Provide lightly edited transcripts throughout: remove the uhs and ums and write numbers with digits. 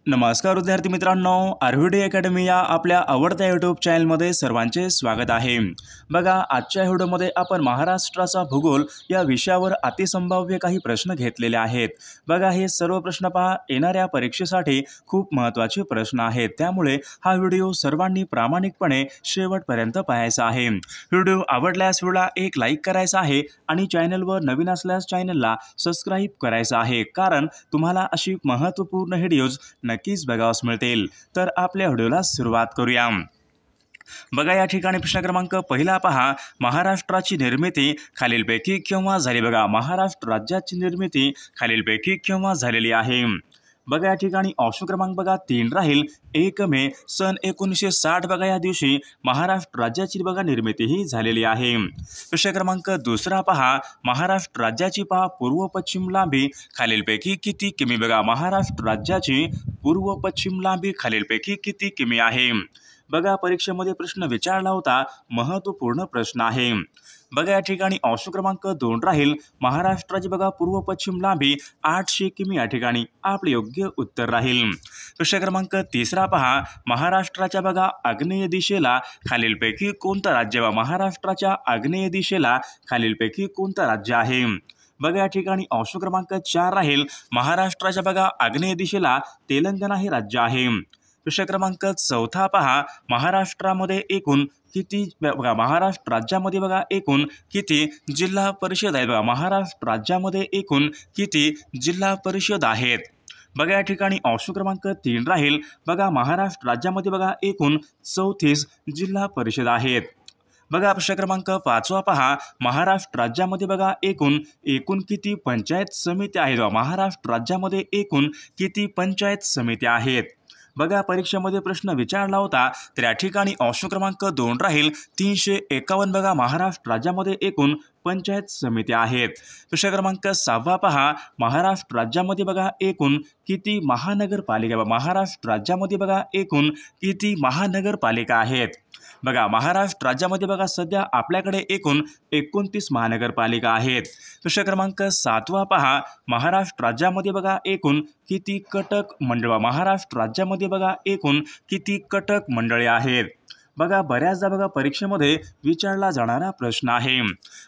नमस्कार विद्यार्थी मित्रांनो, आरव्हीडी अकॅडमी या आपल्या आवडत्या यूट्यूब चॅनलमध्ये सर्वांचे स्वागत आहे। बघा, आजच्या व्हिडिओमध्ये आपण महाराष्ट्राचा भूगोल या विषयावर अतिसंभाव्य काही प्रश्न घेतलेले आहेत। बघा, हे सर्व प्रश्न पहा येणाऱ्या परीक्षेसाठी खूप महत्त्वाचे प्रश्न आहेत, त्यामुळे हा व्हिडिओ सर्वांनी प्रामाणिकपणे शेवटपर्यंत पाहायचा आहे। व्हिडिओ आवडल्यास व्हिडिओला एक लाईक करायचा आहे आणि चॅनलवर नवीन असल्यास चॅनलला सबस्क्राइब करायचं आहे, कारण तुम्हाला अशी महत्त्वपूर्ण व्हिडिओज नक्कीच बघावयास मिळतील। तर आपल्या व्हिडिओला सुरुवात करूया। बघा, या ठिकाणी प्रश्न क्रमांक पहिला पहा, महाराष्ट्राची निर्मिती खालीलपैकी केव्हा झाली? बघा, महाराष्ट्र राज्याची निर्मिती खालीलपैकी केव्हा झालेली आहे? बघा, या ठिकाणी ऑप्शन क्रमांक बघा 3 राहील 1 मे सन 1960। बघा, या दिवशी महाराष्ट्र राज्याची बघा निर्मिती ही झालेली आहे। प्रश्न क्रमांक दुसरा पहा, महाराष्ट्र राज्याची पहा पूर्व पश्चिम लांबी खालीलपैकी किती किमी? बघा, महाराष्ट्र राज्याची पूर्व पश्चिम लांबी खालीलपैकी किती किमी आहे? बघा, परीक्षेमध्ये प्रश्न विचारला होता, महत्त्वपूर्ण प्रश्न आहे। बघा, या ठिकाणी ऑप्शन क्रमांक 2 राहील महाराष्ट्राची बघा पूर्व पश्चिम लांबी 800 किमी। या ठिकाणी आपले योग्य उत्तर राहील। प्रश्न क्रमांक तिसरा पहा, महाराष्ट्राच्या बघा आग्नेय दिशेला खालीलपैकी कोणतं राज्य? महाराष्ट्राच्या आग्नेय दिशेला खालीलपैकी कोणतं राज्य आहे? बघा, या ठिकाणी ऑप्शन क्रमांक 4 राहील महाराष्ट्राच्या बघा आग्नेय दिशेला तेलंगणा हे राज्य आहे। प्रश्न क्रमांक चौथा पहा, महाराष्ट्रामध्ये एकूण किती बघा महाराष्ट्र राज्यामध्ये बघा एकूण किती जिल्हा परिषद आहेत? बघा, महाराष्ट्र राज्यामध्ये एकूण किती जिल्हा परिषद आहेत? बघा, या ठिकाणी ऑप्शन क्रमांक 3 राहील बघा महाराष्ट्र राज्यामध्ये बघा एकूण 34 जिल्हा परिषद आहेत। बघा, प्रश्न क्रमांक 5 पहा, महाराष्ट्र राज्यामध्ये बघा एकूण किती पंचायत समित्या आहेत? महाराष्ट्र राज्यामध्ये एकूण किती पंचायत समित्या आहेत? बघा, परीक्षेमध्ये प्रश्न विचारला होता, तर या ठिकाणी ऑप्शन क्रमांक 2 राहील 351। बघा, महाराष्ट्र राज्यामध्ये एकूण पंचायत समित्या आहेत। प्रश्न क्रमांक 6 पहा, महाराष्ट्र राज्यामध्ये बघा एकूण किती महानगरपालिका? महाराष्ट्र राज्यामध्ये बघा एकूण किती महानगरपालिका आहेत? बघा, महाराष्ट्र राज्यामध्ये बघा सध्या आपल्याकडे एकूण 29 महानगरपालिका आहेत। प्रश्न क्रमांक 7 पहा, महाराष्ट्र राज्यामध्ये बघा एकूण किती कटक मंडळ? महाराष्ट्र राज्यामध्ये बघा एकूण किती कटक मंडळे आहेत? बघा, बऱ्याचदा बघा परीक्षेमध्ये विचारला जाणारा प्रश्न आहे।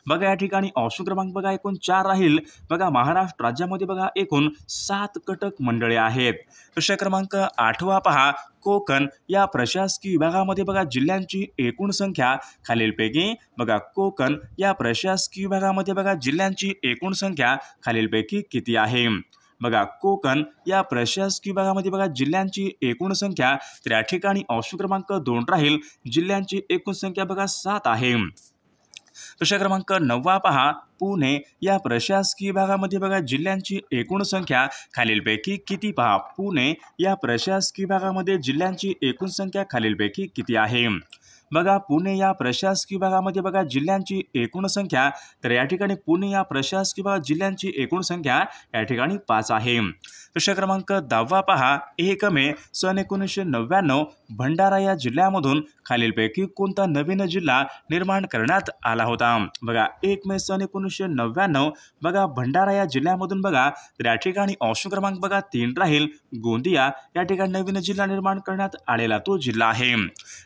बघा, या ठिकाणी ऑप्शन क्रमांक बघा एकूण 4 राहील बघा महाराष्ट्र राज्यामध्ये बघा एकूण 7 कटक मंडळे आहेत। प्रश्न क्रमांक 8 पहा, कोकण या प्रशासकीय विभागामध्ये बघा जिल्ह्यांची एकूण संख्या खालीलपैकी बघा कोकण या प्रशासकीय विभागामध्ये बघा जिल्ह्यांची एकूण संख्या खालीलपैकी किती आहे? बघा, कोकण या प्रशासकीय विभागामध्ये बघा जिल्ह्यांची एकूण संख्या, तर या ठिकाणी ऑप्शन क्रमांक 2 राहील जिल्ह्यांची एकूण संख्या बघा 7 आहे। प्रश्न क्रमांक 9 पहा, पुणे या प्रशासकीय विभागामध्ये बघा जिल्ह्यांची एकूण संख्या खालीलपैकी किती? पहा, पुणे या प्रशासकीय विभागामध्ये जिल्ह्यांची एकूण संख्या खालीलपैकी किती आहे? बघा, पुणे या प्रशासकीय विभागामध्ये बघा जिल्ह्यांची एकूण संख्या, तर या ठिकाणी पुणे या प्रशासकीय विभागात जिल्ह्यांची एकूण संख्या या ठिकाणी 5 आहे। प्रश्न क्रमांक 10 पहा, 1 मे सन 1999 भंडारा या जिल्ह्यामधून खालीलपैकी कोणता नवीन जिल्हा निर्माण करण्यात आला होता? बघा, 1 मे सन 1999 बघा भंडारा या जिल्ह्यामधून बघा, तर या ठिकाणी ऑप्शन क्रमांक बघा 3 राहील गोंदिया या ठिकाणी नवीन जिल्हा निर्माण करण्यात आलेला तो जिल्हा आहे।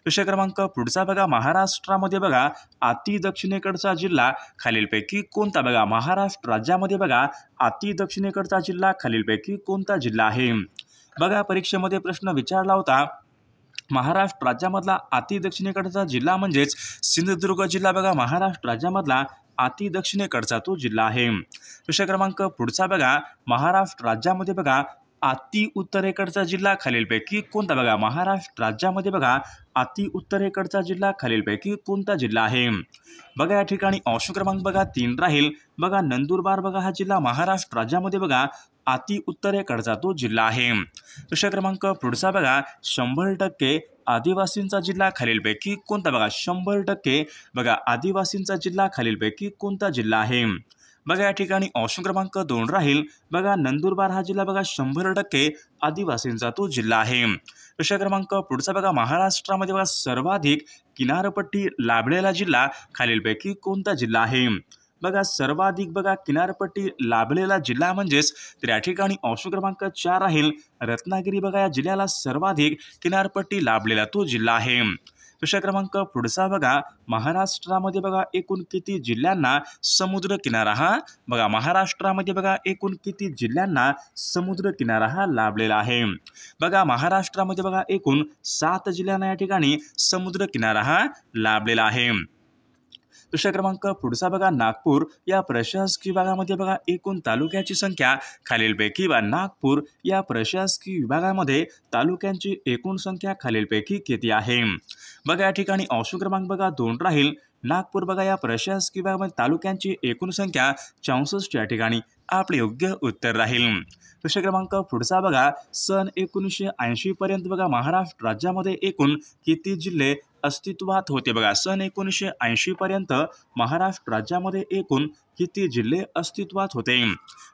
प्रश्न क्रमांक पुढचा बघा, महाराष्ट्रामध्ये बघा अति दक्षिणेकडचा जिल्हा खालीलपैकी कोणता? बघा, महाराष्ट्र राज्यामध्ये बघा अति दक्षिणेकडचा जिल्हा खालीलपैकी कोणता जिल्हा आहे? बघा, परीक्षेमध्ये प्रश्न विचारला होता, महाराष्ट्र राज्यामधला अति दक्षिणेकडचा जिल्हा म्हणजेच सिंधुदुर्ग जिल्हा बघा महाराष्ट्र राज्यामधला अति दक्षिणेकडचा तो जिल्हा आहे। प्रश्न क्रमांक पुढचा बघा, महाराष्ट्र राज्यामध्ये बघा अति उत्तरेकडचा जिल्हा खालीलपैकी कोणता? बघा, महाराष्ट्र राज्यामध्ये बघा अति उत्तरेकडचा जिल्हा खालीलपैकी कोणता जिल्हा आहे? बघा, या ठिकाणी ऑप्शन क्रमांक बघा 3 राहील बघा नंदुरबार बघा हा जिल्हा महाराष्ट्र राज्यामध्ये बघा अति उत्तरेकडचा तो जिल्हा आहे। प्रश्न क्रमांक पुढचा बघा, 100% आदिवासींचा जिल्हा खालीलपैकी कोणता? बघा, 100% बघा आदिवासींचा जिल्हा खालीलपैकी कोणता जिल्हा आहे? बघा, या ठिकाणी ऑप्शन क्रमांक 2 राहील बघा नंदुरबार हा जिल्हा बघा 100% आदिवासींचा तो जिल्हा आहे। प्रश्न क्रमांक पुढचा बघा, महाराष्ट्रामध्ये बघा सर्वाधिक किनारपट्टी लाभलेला जिल्हा खालीलपैकी कोणता जिल्हा आहे? बघा सर्वाधिक बघा किनारपट्टी लाभलेला जिल्हा म्हणजेच तर या ठिकाणी ऑप्शन क्रमांक 4 राहील रत्नागिरी. बघा या जिल्ह्याला सर्वाधिक किनारपट्टी लाभलेला तो जिल्हा आहे. प्रश्न क्रमांक पुढचा बघा महाराष्ट्रामध्ये बघा एकूण किती जिल्ह्यांना समुद्र किनारा हा बघा महाराष्ट्रामध्ये बघा एकूण किती जिल्ह्यांना समुद्र किनारा हा लाभलेला आहे. बघा महाराष्ट्रामध्ये बघा एकूण 7 जिल्ह्यांना या ठिकाणी समुद्र किनारा हा लाभलेला आहे. प्रश्न क्रमांक पुढचा बघा नागपूर या प्रशासकीय विभागामध्ये बघा एकूण तालुक्याची संख्या खालीलपैकी नागपूर या प्रशासकीय विभागामध्ये तालुक्यांची एकूण संख्या खालीलपैकी किती आहे. बघा या ठिकाणी ऑप्शन क्रमांक बघा 2 राहील नागपूर. बघा या प्रशासकीय विभागामध्ये तालुक्यांची एकूण संख्या 64 या ठिकाणी आपले योग्य उत्तर राहील. प्रश्न क्रमांक पुढचा बघा सन 1980 पर्यंत बघा महाराष्ट्र राज्यामध्ये एकूण किती जिल्हे अस्तित्वात होते. बघा सन 1980 पर्यंत महाराष्ट्र राज्यामध्ये एकूण किती जिल्हे अस्तित्वात होते.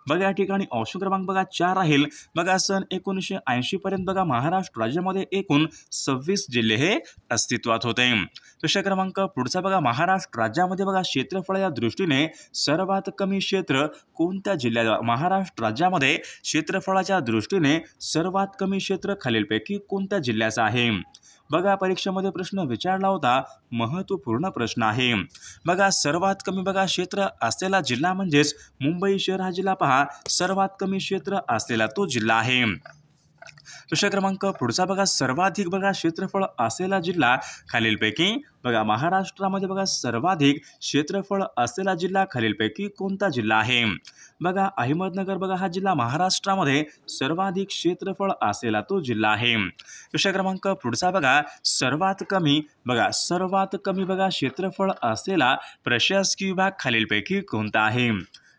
बघा या ठिकाणी ऑप्शन क्रमांक बघा 4 राहील. बघा सन 1980 पर्यंत बघा महाराष्ट्र राज्यामध्ये एकूण 26 जिल्हे हे अस्तित्वात होते. प्रश्न क्रमांक पुढचा बघा महाराष्ट्र राज्यामध्ये बघा क्षेत्रफळाच्या दृष्टीने सर्वात कमी क्षेत्र कोणत्या जिल्ह्यात. महाराष्ट्र राज्यामध्ये क्षेत्रफळाच्या दृष्टीने सर्वात कमी क्षेत्र खालीलपैकी कोणत्या जिल्ह्याचं आहे. बघा परीक्षेमध्ये प्रश्न विचारला होता, महत्त्वपूर्ण प्रश्न आहे. बघा सर्वात कमी बघा क्षेत्र असलेला जिल्हा म्हणजेच मुंबई शहर हा जिल्हा पहा सर्वात कमी क्षेत्र असलेला तो जिल्हा आहे. प्रश्न क्रमांक पुढचा बघा सर्वाधिक बघा क्षेत्रफळ असलेला जिल्हा खालीलपैकी बघा महाराष्ट्रामध्ये बघा सर्वाधिक क्षेत्रफळ असलेला जिल्हा खालीलपैकी कोणता जिल्हा आहे. बघा अहमदनगर बघा हा जिल्हा महाराष्ट्रामध्ये सर्वाधिक क्षेत्रफळ असलेला तो जिल्हा आहे. प्रश्न क्रमांक पुढचा बघा सर्वात कमी बघा क्षेत्रफळ असलेला प्रशासकीय विभाग खालीलपैकी कोणता आहे.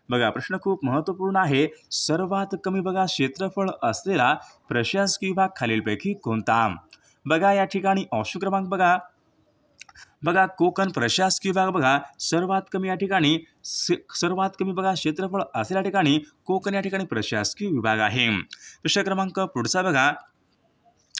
बघा प्रश्न खूप महत्त्वपूर्ण आहे. सर्वात कमी बघा क्षेत्रफळ असलेला प्रशासकीय विभाग खालीलपैकी कोणता. बघा या ठिकाणी ऑप्शन क्रमांक बघा कोकण प्रशासकीय विभाग बघा सर्वात कमी या ठिकाणी सर्वात कमी बघा क्षेत्रफळ असलेल्या ठिकाणी कोकण या ठिकाणी प्रशासकीय विभाग आहे. प्रश्न क्रमांक पुढचा बघा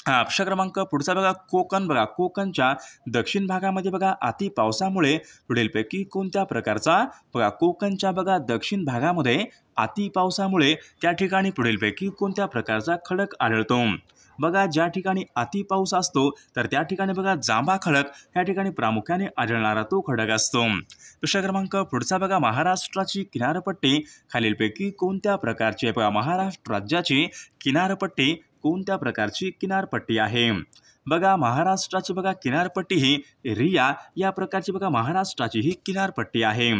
प्रश्न क्रमांक पुढचा बघा कोकण बघा कोकणच्या दक्षिण भागामध्ये बघा अति पावसामुळे पुढीलपैकी कोणत्या प्रकारचा बघा कोकणच्या बघा दक्षिण भागामध्ये अति पावसामुळे त्या ठिकाणी पुढीलपैकी कोणत्या प्रकारचा खडक आढळतो. बघा ज्या ठिकाणी अति पाऊस असतो तर त्या ठिकाणी बघा जांभा खडक या ठिकाणी प्रामुख्याने आढळणारा तो खडक असतो. प्रश्न क्रमांक पुढचा बघा महाराष्ट्राची किनारपट्टी खालीलपैकी कोणत्या प्रकारची आहे. बघा महाराष्ट्र राज्याची किनारपट्टी कोणत्या प्रकारची किनारपट्टी आहे. बघा महाराष्ट्राची बघा किनारपट्टी ही रिया या प्रकारची बघा महाराष्ट्राची ही किनारपट्टी आहे.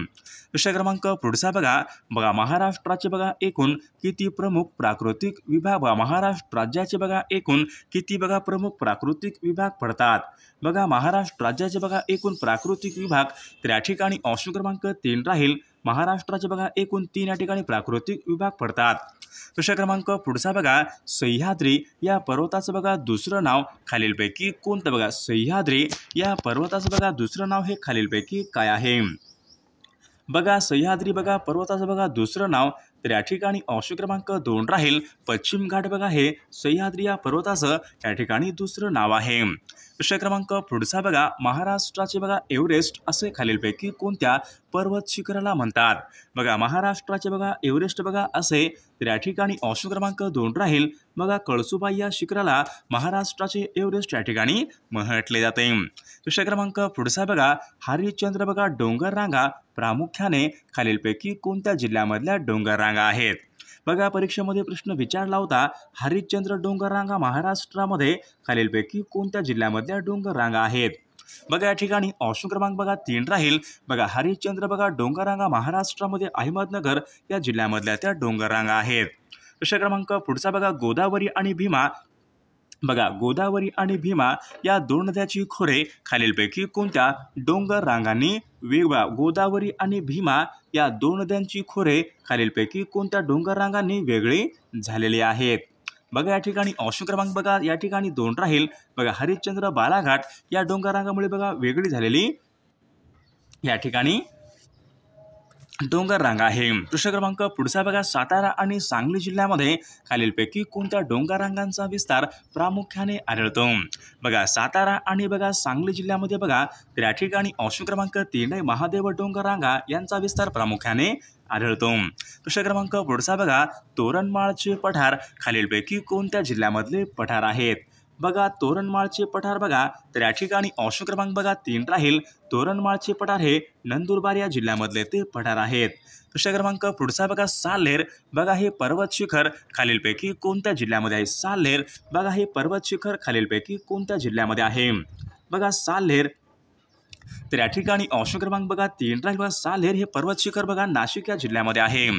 प्रश्न क्रमांक पुढचा बघा महाराष्ट्राचे बघा एकूण किती प्रमुख प्राकृतिक विभाग. महाराष्ट्र राज्याचे बघा एकूण किती बघा प्रमुख प्राकृतिक विभाग पडतात. बघा महाराष्ट्र राज्याचे बघा एकूण प्राकृतिक विभाग तर या ठिकाणी ऑप्शन क्रमांक 3 राहील. महाराष्ट्राचे बघा एकूण 3 या ठिकाणी प्राकृतिक विभाग पडतात. प्रश्न क्रमांक पुढचा बघा सह्याद्री या पर्वताचं बघा दुसरं नाव खालीलपैकी कोणतं. बघा सह्याद्री या पर्वताचं बघा दुसरं नाव हे खालीलपैकी काय आहे. बघा सह्याद्री बघा पर्वताचं बघा दुसरं नाव तर या ठिकाणी ऑप्शन क्रमांक 2 राहील. पश्चिम घाट बघा हे सह्याद्री या पर्वताचं या ठिकाणी दुसरं नाव आहे. प्रश्न क्रमांक पुढचा बघा महाराष्ट्राचे बघा एव्हरेस्ट असे खालीलपैकी कोणत्या पर्वत शिखराला म्हणतात. बघा महाराष्ट्राचे बघा एव्हरेस्ट बघा असे तर या ठिकाणी ऑप्शन क्रमांक 2 राहील. बघा कळसुबाई या शिखराला महाराष्ट्राचे एव्हरेस्ट या ठिकाणी म्हटले जाते. प्रश्न क्रमांक पुढचा बघा हरिश्चंद्र बघा डोंगर रांगा प्रामुख्याने खालीलपैकी कोणत्या जिल्ह्यामधल्या डोंगर रांगा आहेत. बघा परीक्षेमध्ये प्रश्न विचारला होता हरिश्चंद्र डोंगर रांगा महाराष्ट्रामध्ये खालीलपैकी कोणत्या जिल्ह्यामधल्या डोंगर रांगा आहेत. बघा या ठिकाणी ऑप्शन क्रमांक बघा 3 राहील. बघा हरिश्चंद्र बघा डोंगर रांगा महाराष्ट्रामध्ये अहमदनगर या जिल्ह्यामधल्या त्या डोंगर रांगा आहेत. प्रश्न क्रमांक पुढचा बघा गोदावरी आणि भीमा बघा गोदावरी आणि भीमा या दोन नद्याची खोरे खालीलपैकी कोणत्या डोंगर रांगांनी गोदावरी आणि भीमा या दोन नद्यांची खोरे खालीलपैकी कोणत्या डोंगर रांगांनी वेगळी झालेली आहेत. बघा या ठिकाणी ऑप्शन क्रमांक बघा या ठिकाणी 2 राहील. बघा हरिश्चंद्र बालाघाट या डोंगर रांगामुळे बघा वेगळी झालेली या ठिकाणी डोंगर रांगा आहे। प्रश्न क्रमांक पुढचा बघा, सातारा आणि सांगली जिल्ह्यामध्ये खालीलपैकी कोणत्या डोंगर रांगांचा विस्तार प्रामुख्याने आढळतो? बघा सातारा आणि बघा सांगली जिल्ह्यामध्ये बघा तर या ठिकाणी ऑप्शन क्रमांक 3 महादेव डोंगर रांगा यांचा विस्तार प्रामुख्याने आढळतो। प्रश्न क्रमांक पुढचा बघा, तोरणमाळचे पठार खालीलपैकी कोणत्या जिल्ह्यामधले पठार आहेत? बघा तोरणमाळचे पठार बघा तर या ठिकाणी ऑप्शन क्रमांक बघा 3 राहील। तोरणमाळचे पठार हे नंदुरबार या जिल्ह्यामधले ते पठार आहेत। प्रश्न क्रमांक पुढचा बघा, साल्हेर बघा हे पर्वत शिखर खालीलपैकी कोणत्या जिल्ह्यामध्ये आहे? साल्हेर बघा हे पर्वत शिखर खालीलपैकी कोणत्या जिल्ह्यामध्ये आहे? बघा साल्हेर तर या ठिकाणी ऑप्शन क्रमांक बघा 3 राहील। बघा साल्हेर हे पर्वत शिखर बघा नाशिक या जिल्ह्यामध्ये आहे।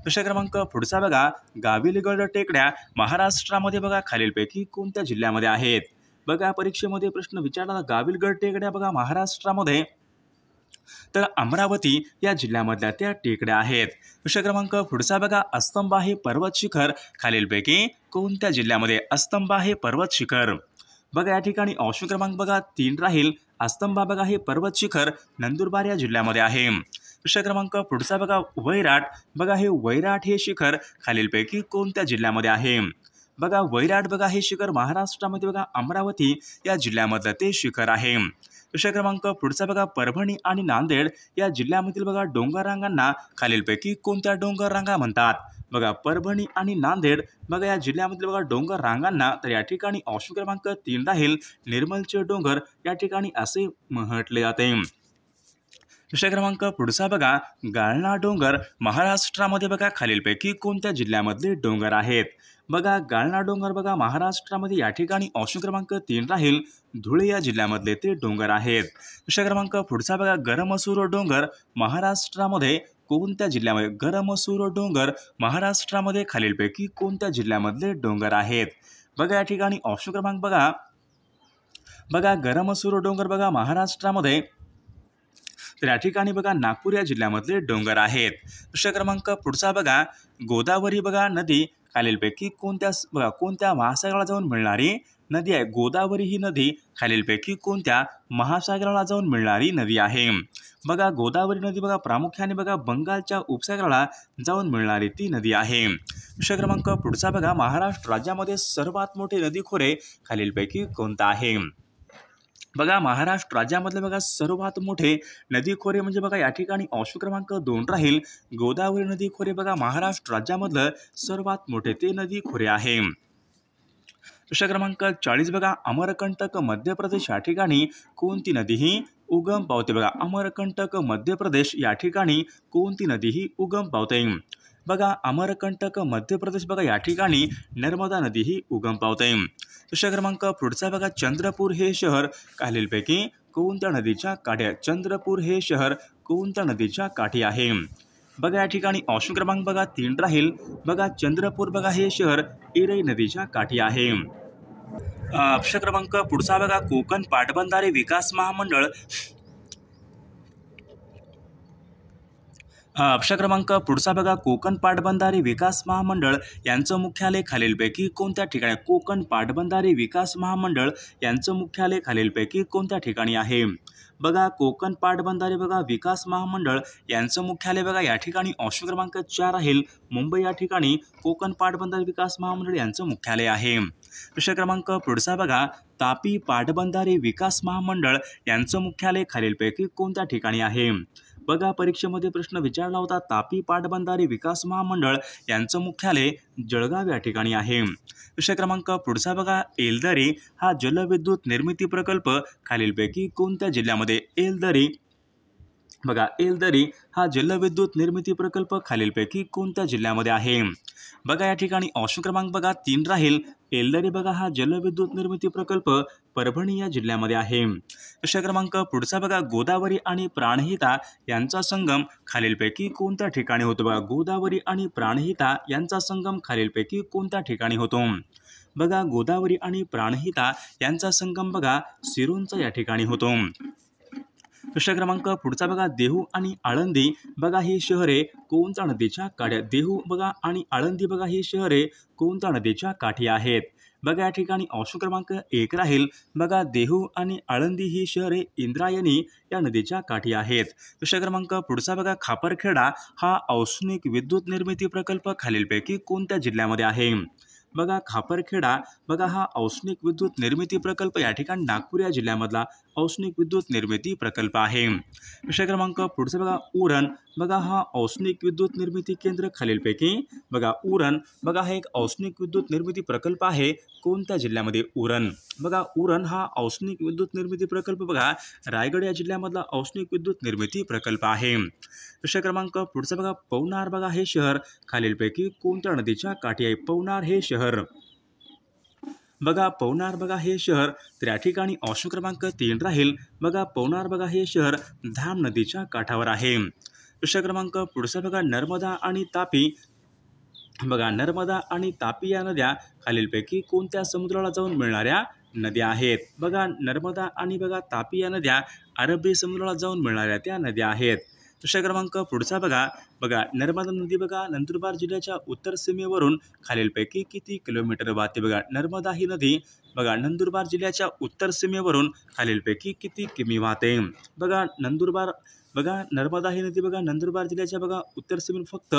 प्रश्न क्रमांक पुढचा बघा, गाविलगड टेकड्या महाराष्ट्रामध्ये बघा खालीलपैकी कोणत्या जिल्ह्यामध्ये आहेत? बघा परीक्षेमध्ये प्रश्न विचारला, गाविलगड टेकड्या बघा महाराष्ट्रामध्ये तर अमरावती या जिल्ह्यामधल्या त्या टेकड्या आहेत। प्रश्न क्रमांक पुढचा बघा, अस्तंबा हे पर्वत शिखर खालीलपैकी कोणत्या जिल्ह्यामध्ये? अस्तंबा हे पर्वत शिखर बघा या ठिकाणी ऑप्शन क्रमांक बघा 3 राहील। अस्तंबा बघा हे पर्वत शिखर नंदुरबार या जिल्ह्यामध्ये आहे। प्रश्न क्रमांक पुढचा बघा, वैराट बघा हे वैराट हे शिखर खालीलपैकी कोणत्या जिल्ह्यामध्ये आहे? बघा वैराट बघा हे शिखर महाराष्ट्रामध्ये बघा अमरावती या जिल्ह्यामधलं ते शिखर आहे। प्रश्न क्रमांक पुढचा बघा, परभणी आणि नांदेड या जिल्ह्यामधील बघा डोंगर रांगांना खालीलपैकी कोणत्या डोंगर रांगा म्हणतात? बघा परभणी आणि नांदेड बघा या जिल्ह्यामधील बघा डोंगर रांगांना तर या ठिकाणी ऑप्शन क्रमांक 3 राहील। निर्मलचे डोंगर या ठिकाणी असे म्हटले जाते। प्रश्न क्रमांक पुढचा बघा, गाळणा डोंगर महाराष्ट्रामध्ये बघा खालीलपैकी कोणत्या जिल्ह्यामधले डोंगर आहेत? बघा गाळणा डोंगर बघा महाराष्ट्रामध्ये या ठिकाणी ऑप्शन क्रमांक 3 राहील। धुळे या जिल्ह्यामधले ते डोंगर आहेत। प्रश्न क्रमांक पुढचा बघा, गरमसूर डोंगर महाराष्ट्रामध्ये कोणत्या जिल्ह्यामध्ये? गरमसूर डोंगर महाराष्ट्रामध्ये खालीलपैकी कोणत्या जिल्ह्यामधले डोंगर आहेत? बघा या ठिकाणी ऑप्शन क्रमांक बघा गरमसूर डोंगर बघा महाराष्ट्रामध्ये तर या ठिकाणी बघा नागपूर या जिल्ह्यामधले डोंगर आहेत। प्रश्न क्रमांक पुढचा बघा, गोदावरी बघा नदी खालीलपैकी कोणत्या महासागराला जाऊन मिळणारी नदी आहे? गोदावरी ही नदी खालीलपैकी कोणत्या महासागराला जाऊन मिळणारी नदी आहे? बघा गोदावरी नदी बघा प्रामुख्याने बघा बंगालच्या उपसागराला जाऊन मिळणारी ती नदी आहे। प्रश्न क्रमांक पुढचा बघा, महाराष्ट्र राज्यामध्ये सर्वात मोठे नदीखोरे खालीलपैकी कोणता आहे? बघा महाराष्ट्र राज्यामधले बघा सर्वात मोठे नदीखोरे म्हणजे बघा या ठिकाणी ऑप्शन क्रमांक 2 राहील। गोदावरी नदीखोरे बघा महाराष्ट्र राज्यामधलं सर्वात मोठे ते नदीखोरे आहे। प्रश्न क्रमांक 40 बघा, अमरकंटक मध्य प्रदेश या ठिकाणी कोणती नदी ही उगम पावते? बघा अमरकंटक मध्य प्रदेश या ठिकाणी कोणती नदी ही उगम पावते? बघा अमरकंटक मध्य प्रदेश बघा या ठिकाणी नर्मदा नदी ही उगम पावते। प्रश्न क्रमांक पुढचा बघा, चंद्रपूर हे शहर खालीलपैकी कोणत्या नदीच्या काठी आहे? चंद्रपूर हे शहर कोणत्या नदीच्या काठी आहे? बघा या ठिकाणी ऑप्शन क्रमांक बघा 3 राहील। बघा चंद्रपूर बघा हे शहर इरई नदीच्या काठी आहे। प्रश्न क्रमांक पुढचा बघा, कोकण पाटबंधारे विकास महामंडळ प्रश्न क्रमांक पुढचा बघा, कोकण पाटबंधारे विकास महामंडळ यांचं मुख्यालय खालीलपैकी कोणत्या ठिकाणी? कोकण पाटबंधारे विकास महामंडळ यांचं मुख्यालय खालीलपैकी कोणत्या ठिकाणी आहे? बघा कोकण पाटबंधारे बघा विकास महामंडळ यांचं मुख्यालय बघा या ठिकाणी ऑप्शन क्रमांक 4 राहील। मुंबई या ठिकाणी कोकण पाटबंधारे विकास महामंडळ यांचं मुख्यालय आहे। प्रश्न क्रमांक पुढचा बघा, तापी पाटबंधारे विकास महामंडळ यांचं मुख्यालय खालीलपैकी कोणत्या ठिकाणी आहे? बघा परीक्षेमध्ये प्रश्न विचारला होता, तापी पाटबंधारे विकास महामंडळ यांचं मुख्यालय जळगाव या ठिकाणी आहे। प्रश्न क्रमांक पुढचा बघा, एलदरी हा जलविद्युत निर्मिती प्रकल्प खालीलपैकी कोणत्या जिल्ह्यामध्ये? एलदरी बघा एलदरी हा जलविद्युत निर्मिती प्रकल्प खालीलपैकी कोणत्या जिल्ह्यामध्ये आहे? बघा या ठिकाणी ऑप्शन क्रमांक बघा 3 राहील। एलदरी बघा हा जलविद्युत निर्मिती प्रकल्प परभणी या जिल्ह्यामध्ये आहे। प्रश्न क्रमांक पुढचा बघा, गोदावरी आणि प्राणहिता यांचा संगम खालीलपैकी कोणत्या ठिकाणी होतो? बघा गोदावरी आणि प्राणहिता यांचा संगम खालीलपैकी कोणत्या ठिकाणी होतो? बघा गोदावरी आणि प्राणहिता यांचा संगम बघा सिरोंचा या ठिकाणी होतो। प्रश्न क्रमांक पुढचा बघा, देहू आणि आळंदी बघा ही शहरे कोणत्या नदीच्या काठी? देहू बघा आणि आळंदी बघा ही शहरे कोणत्या नदीच्या काठी आहेत? बघा या ठिकाणी ऑप्शन क्रमांक 1 राहील बघा देहू आणि आळंदी ही शहरे इंद्रायणी या नदीच्या काठी आहेत. विषय क्रमांक पुढचा बघा खापरखेडा हा औष्णिक विद्युत निर्मिती प्रकल्प खालीलपैकी कोणत्या जिल्ह्यामध्ये आहे? बघा खापरखेडा बघा हा औष्णिक विद्युत निर्मिती प्रकल्प या ठिकाणी नागपूर या जिल्ह्यामधला औष्णिक विद्युत निर्मिती प्रकल्प आहे. विषय क्रमांक पुढचा बघा उरण बघा हा औष्णिक विद्युत निर्मिती केंद्र खालीलपैकी बघा उरण बघा हा एक औष्णिक विद्युत निर्मिती प्रकल्प आहे कोणत्या जिल्ह्यामध्ये? उरण बघा उरण हा औष्णिक विद्युत निर्मिती प्रकल्प बघा रायगड या जिल्ह्यामधला औष्णिक विद्युत निर्मिती प्रकल्प आहे. विषय क्रमांक पुढचा बघा पवनार बघा हे शहर खालीलपैकी कोणत्या नदीच्या काठी आहे? पवनार हे शहर बघा पवनार बघा हे शहर तर या ठिकाणी ऑप्शन क्रमांक 3 राहील बघा पवनार बघा हे शहर धाम नदीच्या काठावर आहे. विषय क्रमांक पुढचा बघा नर्मदा आणि तापी बघा नर्मदा आणि तापी या नद्या खालीलपैकी कोणत्या समुद्राला जाऊन मिळणाऱ्या नद्या आहेत? बघा नर्मदा आणि बघा तापी या नद्या अरबी समुद्राला जाऊन मिळणाऱ्या त्या नद्या आहेत. विषय क्रमांक पुढचा बघा बघा नर्मदा नदी बघा नंदुरबार जिल्ह्याच्या उत्तर सीमेवरून खालीलपैकी किती किलोमीटर वाहते? बघा नर्मदा ही नदी बघा नंदुरबार जिल्ह्याच्या उत्तर सीमेवरून खालीलपैकी किती किमी वाहते? बघा नर्मदा ही नदी बघा नंदुरबार जिल्ह्याच्या बघा उत्तर सीमेवर फक्त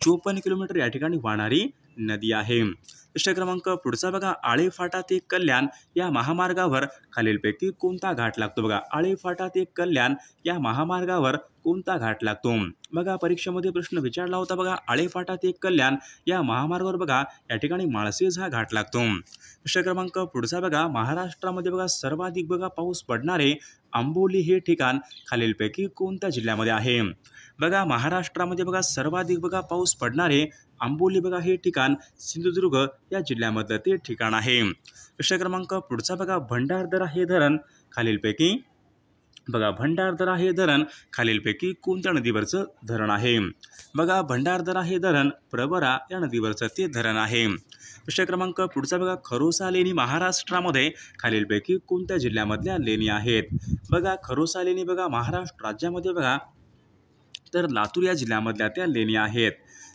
54 किलोमीटर या ठिकाणी वाहणारी नदी आहे. विषय क्रमांक पुढचा बघा आळे फाटा ते कल्याण या महामार्गावर खालीलपैकी कोणता घाट लागतो? बघा आळे फाटा ते कल्याण या महामार्गावर कोणता घाट लागतो? बघा परीक्षेमध्ये प्रश्न विचारला होता बघा आळे फाटा ते कल्याण या महामार्गावर बघा या ठिकाणी माळशेज हा घाट लागतो. विषय क्रमांक पुढचा बघा महाराष्ट्रामध्ये बघा सर्वाधिक बघा पाऊस पडणारे आंबोली हे ठिकाण खालीलपैकी कोणत्या जिल्ह्यामध्ये आहे? बघा महाराष्ट्रामध्ये बघा सर्वाधिक बघा पाऊस पडणारे आंबोली बघा हे ठिकाण सिंधुदुर्ग या जिल्ह्यामधलं ते ठिकाण आहे. विषय क्रमांक पुढचा बघा भंडारदरा हे धरण खालीलपैकी बघा भंडारदरा हे धरण खालीलपैकी कोणत्या नदीवरचं धरण आहे? बघा भंडारदरा हे धरण प्रवरा या नदीवरचं ते धरण आहे. विषय क्रमांक पुढचा बघा खरोसा लेणी महाराष्ट्रामध्ये खालीलपैकी कोणत्या जिल्ह्यामधल्या लेणी आहेत? बघा खरोसा लेणी बघा महाराष्ट्र राज्यामध्ये बघा तर लातूर या जिल्ह्यामधल्या त्या लेणी आहेत.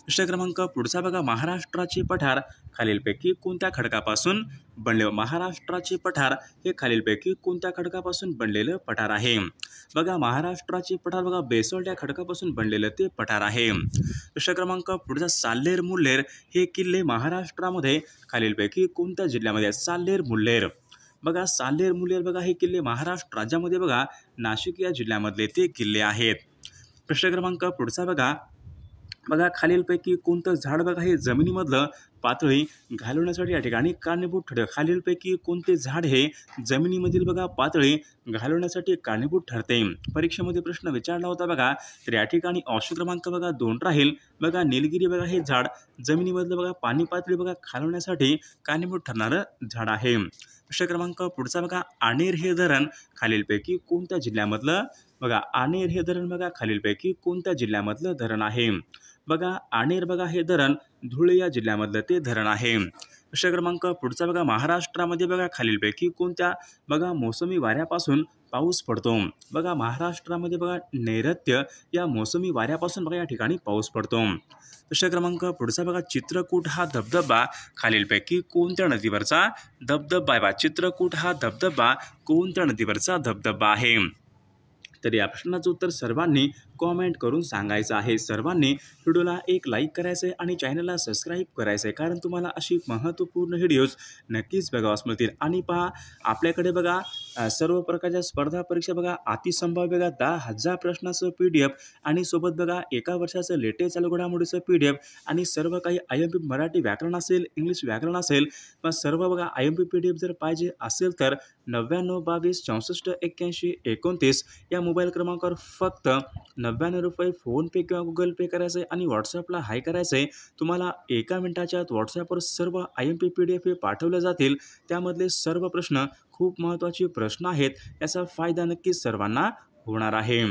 विषय क्रमांक पुढचा बघा महाराष्ट्राचे पठार खालीलपैकी कोणत्या खडकापासून बनले? महाराष्ट्राचे पठार हे खालीलपैकी कोणत्या खडकापासून बनलेलं पठार आहे? बघा महाराष्ट्राचे पठार बघा बेसोल्ट या खडकापासून बनलेलं ते पठार आहे. विषय क्रमांक पुढचा साल्हेर मुल्हेर हे किल्ले महाराष्ट्रामध्ये खालीलपैकी कोणत्या जिल्ह्यामध्ये आहेत? साल्हेर मुल्हेर बघा साल्हेर मुल्हेर बघा हे किल्ले महाराष्ट्र राज्यामध्ये बघा नाशिक या जिल्ह्यामधले ते किल्ले आहेत. प्रश्न क्रमांक पुढचा बघा खालीलपैकी कोणतं झाड बघा हे जमिनीमधलं पातळी घालवण्यासाठी या ठिकाणी कारणीभूत ठरते? खालीलपैकी कोणते झाड हे जमिनीमधील बघा पातळी घालवण्यासाठी कारणीभूत ठरते? परीक्षेमध्ये प्रश्न विचारला होता बघा तर या ठिकाणी ऑप्शन क्रमांक बघा 2 राहील बघा निलगिरी बघा हे झाड जमिनीमधलं बघा पाणी पातळी बघा घालवण्यासाठी कारणीभूत ठरणारं झाड आहे. विषय क्रमांक पुढचा बघा आनेर हे धरण खालीलपैकी कोणत्या जिल्ह्यामधलं बघा आनेर हे धरण बघा खालीलपैकी कोणत्या जिल्ह्यामधलं धरण आहे? बघा आनेर बघा हे धरण धुळे या जिल्ह्यामधलं ते धरण आहे. विषय क्रमांक पुढचा बघा महाराष्ट्रामध्ये बघा खालीलपैकी कोणत्या बघा मोसमी वाऱ्यापासून पाऊस पडतो? बघा महाराष्ट्रामध्ये बघा नैऋत्य या मोसमी वाऱ्यापासून बघा या ठिकाणी पाऊस पडतो. विषय क्रमांक पुढचा बघा चित्रकूट हा धबधबा खालीलपैकी कोणत्या नदीवरचा धबधबा आहे? चित्रकूट हा धबधबा कोणत्या नदीवरचा धबधबा आहे? तर या प्रश्नाचं उत्तर सर्वांनी कॉमेंट करून सांगायचं आहे. सर्वांनी व्हिडिओला एक लाईक करायचं आहे आणि चॅनलला सबस्क्राईब करायचं आहे, कारण तुम्हाला अशी महत्त्वपूर्ण व्हिडिओज नक्कीच बघावास मिळतील. आणि पहा आपल्याकडे बघा सर्व प्रकारच्या स्पर्धा परीक्षा बघा अतिसंभाव्य बघा 10,000 प्रश्नाचं PDF आणि सोबत बघा एका वर्षाचं लेटेस्ट चालू घडामोडीचं PDF आणि सर्व काही IMP मराठी व्याकरण असेल, इंग्लिश व्याकरण असेल, मग सर्व बघा IMP PDF जर पाहिजे असेल तर 99 22 64 81 29 या मोबाईल क्रमांकावर फक्त 99 रुपये फोनपे किंवा गुगल पे करायचं आहे आणि व्हॉट्सअपला हाय करायचं आहे. तुम्हाला एका मिनिटाच्या आत व्हॉट्सअपवर सर्व IMP PDF हे पाठवले जातील. त्यामधले सर्व प्रश्न खूप महत्त्वाचे प्रश्न आहेत. याचा फायदा नक्कीच सर्वांना होणार आहे.